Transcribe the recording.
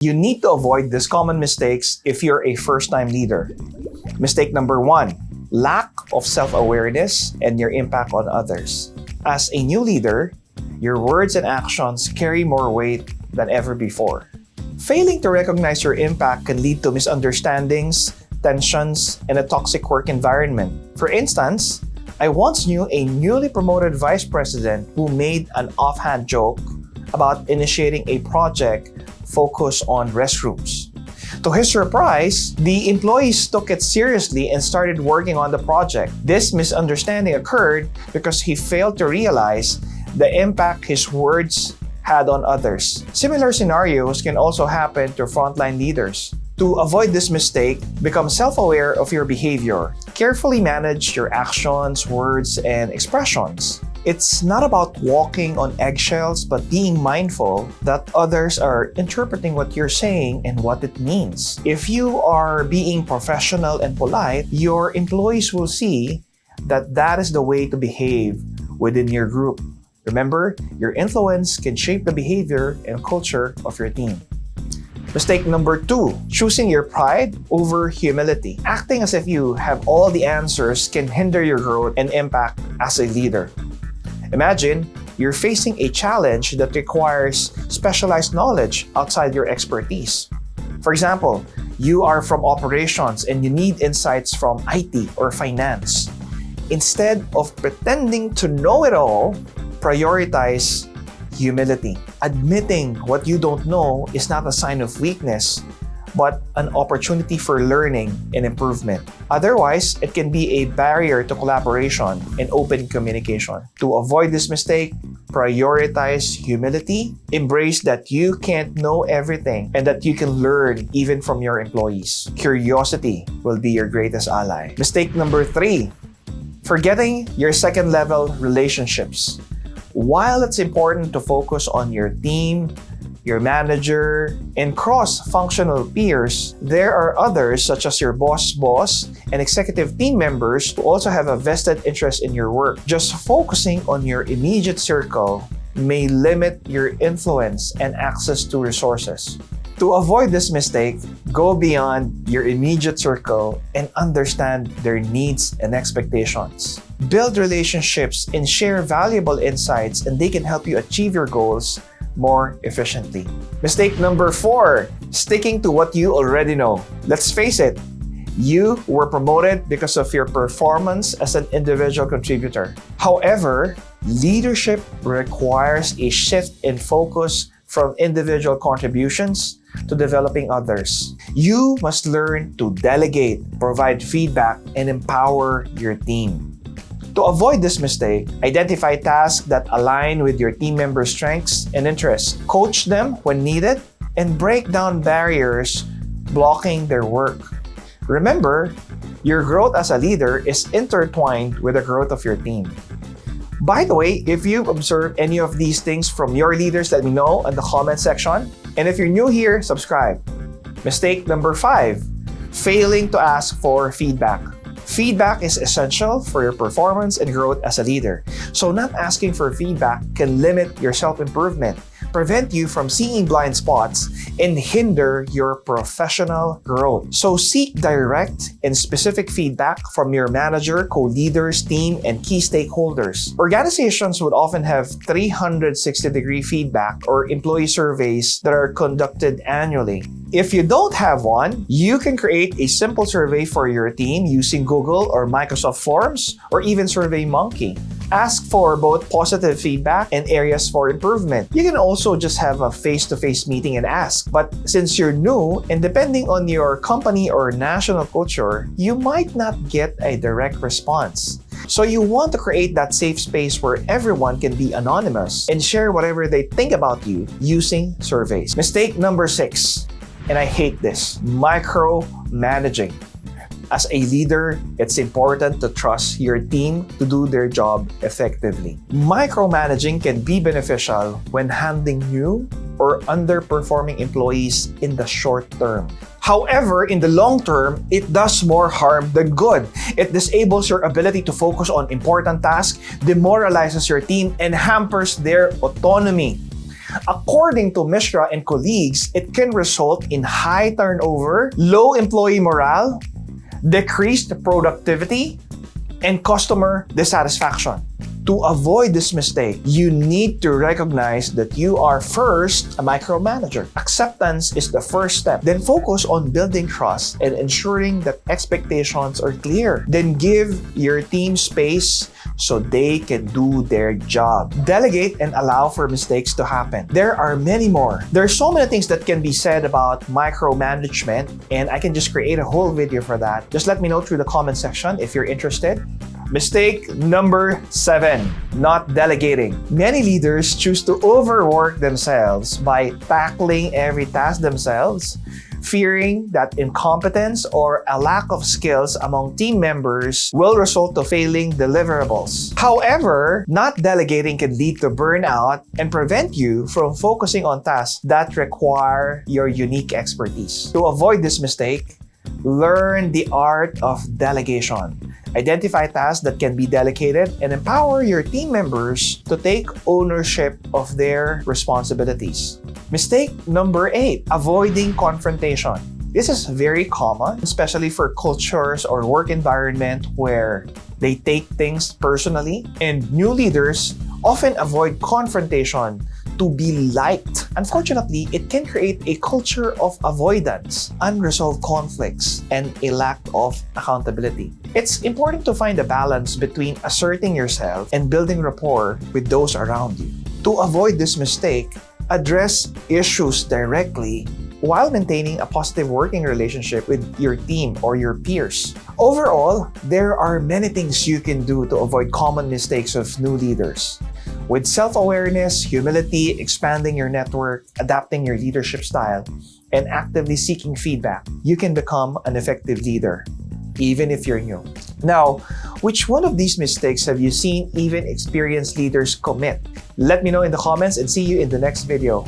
You need to avoid these common mistakes if you're a first-time leader. Mistake number 1, lack of self-awareness and your impact on others. As a new leader, your words and actions carry more weight than ever before. Failing to recognize your impact can lead to misunderstandings, tensions, and a toxic work environment. For instance, I once knew a newly promoted vice president who made an offhand joke about initiating a project focused on restrooms. To his surprise, the employees took it seriously and started working on the project. This misunderstanding occurred because he failed to realize the impact his words had on others. Similar scenarios can also happen to frontline leaders. To avoid this mistake, become self-aware of your behavior. Carefully manage your actions, words, and expressions. It's not about walking on eggshells, but being mindful that others are interpreting what you're saying and what it means. If you are being professional and polite, your employees will see that that is the way to behave within your group. Remember, your influence can shape the behavior and culture of your team. Mistake number 2, choosing your pride over humility. Acting as if you have all the answers can hinder your growth and impact as a leader. Imagine you're facing a challenge that requires specialized knowledge outside your expertise. For example, you are from operations and you need insights from IT or finance. Instead of pretending to know it all, prioritize humility. Admitting what you don't know is not a sign of weakness, but an opportunity for learning and improvement. Otherwise, it can be a barrier to collaboration and open communication. To avoid this mistake, prioritize humility. Embrace that you can't know everything and that you can learn even from your employees. Curiosity will be your greatest ally. Mistake number 3, forgetting your second-level relationships. While it's important to focus on your team, your manager, and cross-functional peers, there are others such as your boss, and executive team members who also have a vested interest in your work. Just focusing on your immediate circle may limit your influence and access to resources. To avoid this mistake, go beyond your immediate circle and understand their needs and expectations. Build relationships and share valuable insights, and they can help you achieve your goals more efficiently. Mistake number 4, sticking to what you already know. Let's face it, you were promoted because of your performance as an individual contributor. However, leadership requires a shift in focus from individual contributions to developing others. You must learn to delegate, provide feedback, and empower your team. To avoid this mistake, identify tasks that align with your team members' strengths and interests. Coach them when needed and break down barriers blocking their work. Remember, your growth as a leader is intertwined with the growth of your team. By the way, if you've observed any of these things from your leaders, let me know in the comment section. And if you're new here, subscribe. Mistake number 5, failing to ask for feedback. Feedback is essential for your performance and growth as a leader. So not asking for feedback can limit your self-improvement, prevent you from seeing blind spots, and hinder your professional growth. So seek direct and specific feedback from your manager, co-leaders, team, and key stakeholders. Organizations would often have 360-degree feedback or employee surveys that are conducted annually. If you don't have one, you can create a simple survey for your team using Google or Microsoft Forms or even SurveyMonkey. Ask for both positive feedback and areas for improvement. You can also just have a face-to-face meeting and ask. But since you're new, and depending on your company or national culture, you might not get a direct response. So you want to create that safe space where everyone can be anonymous and share whatever they think about you using surveys. Mistake number 6, and I hate this, micromanaging. As a leader, it's important to trust your team to do their job effectively. Micromanaging can be beneficial when handling new or underperforming employees in the short term. However, in the long term, it does more harm than good. It disables your ability to focus on important tasks, demoralizes your team, and hampers their autonomy. According to Mishra and colleagues, it can result in high turnover, low employee morale, decreased productivity, and customer dissatisfaction. To avoid this mistake, you need to recognize that you are first a micromanager. Acceptance is the first step. Then focus on building trust and ensuring that expectations are clear. Then give your team space so they can do their job. Delegate and allow for mistakes to happen. There are many more. There are so many things that can be said about micromanagement, and I can just create a whole video for that. Just let me know through the comment section if you're interested. Mistake number 7, not delegating. Many leaders choose to overwork themselves by tackling every task themselves, fearing that incompetence or a lack of skills among team members will result to failing deliverables. However, not delegating can lead to burnout and prevent you from focusing on tasks that require your unique expertise. To avoid this mistake, learn the art of delegation. Identify tasks that can be delegated and empower your team members to take ownership of their responsibilities. Mistake number 8, avoiding confrontation. This is very common, especially for cultures or work environment where they take things personally, and new leaders often avoid confrontation to be liked. Unfortunately, it can create a culture of avoidance, unresolved conflicts, and a lack of accountability. It's important to find a balance between asserting yourself and building rapport with those around you. To avoid this mistake, address issues directly while maintaining a positive working relationship with your team or your peers. Overall, there are many things you can do to avoid common mistakes of new leaders. With self-awareness, humility, expanding your network, adapting your leadership style, and actively seeking feedback, you can become an effective leader, even if you're new. Now, which one of these mistakes have you seen even experienced leaders commit? Let me know in the comments and see you in the next video.